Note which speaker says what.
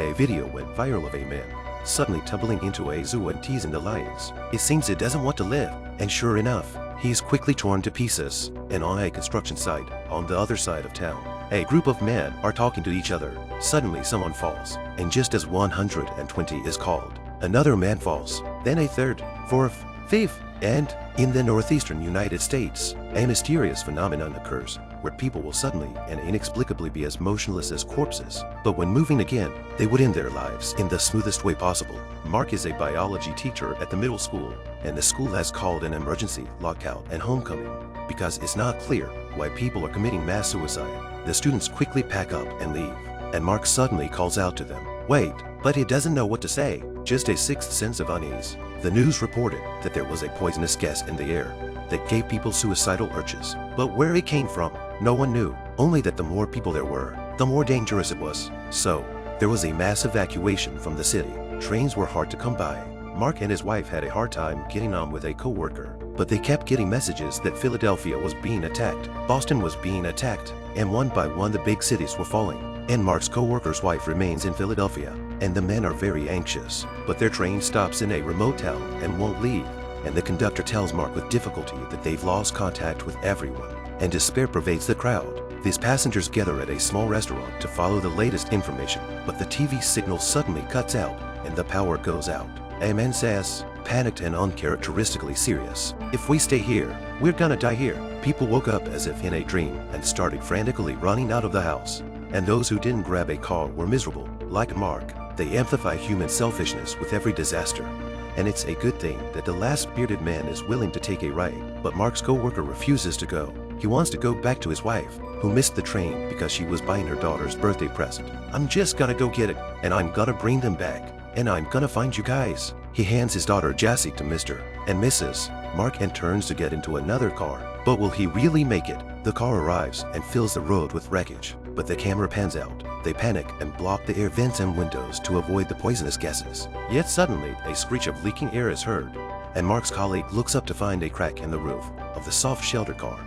Speaker 1: A video went viral of a man suddenly tumbling into a zoo and teasing the lions. It seems it doesn't want to live, and sure enough, he is quickly torn to pieces. And on a construction site on the other side of town, a group of men are talking to each other. Suddenly someone falls, and just as 120 is called, another man falls, then a third, fourth, fifth, and in the northeastern United States, a mysterious phenomenon occurs where people will suddenly and inexplicably be as motionless as corpses, but when moving again, they would end their lives in the smoothest way possible. Mark is a biology teacher at the middle school, and the school has called an emergency lockout and homecoming because it's not clear why people are committing mass suicide. The students quickly pack up and leave, and Mark suddenly calls out to them, "Wait," but he doesn't know what to say, just a sixth sense of unease. The news reported that there was a poisonous gas in the air that gave people suicidal urges, but where it came from, no one knew, only that the more people there were, the more dangerous it was. So, there was a mass evacuation from the city. Trains were hard to come by. Mark and his wife had a hard time getting on with a co-worker, but they kept getting messages that Philadelphia was being attacked, Boston was being attacked, and one by one the big cities were falling. And Mark's co-worker's wife remains in Philadelphia, and the men are very anxious, but their train stops in a remote town and won't leave, and the conductor tells Mark with difficulty that they've lost contact with everyone, and despair pervades the crowd. These passengers gather at a small restaurant to follow the latest information, but the TV signal suddenly cuts out and the power goes out. A man says, panicked and uncharacteristically serious, "If we stay here, we're gonna die here." People woke up as if in a dream and started frantically running out of the house. And those who didn't grab a car were miserable. Like Mark, they amplify human selfishness with every disaster. And it's a good thing that the last bearded man is willing to take a ride, but Mark's co-worker refuses to go. He wants to go back to his wife, who missed the train because she was buying her daughter's birthday present. "I'm just gonna go get it, and I'm gonna bring them back, and I'm gonna find you guys." He hands his daughter Jessie to Mr. and Mrs. Mark and turns to get into another car. But will he really make it? The car arrives and fills the road with wreckage, but the camera pans out. They panic and block the air vents and windows to avoid the poisonous gases. Yet suddenly, a screech of leaking air is heard, and Mark's colleague looks up to find a crack in the roof of the soft shelter car.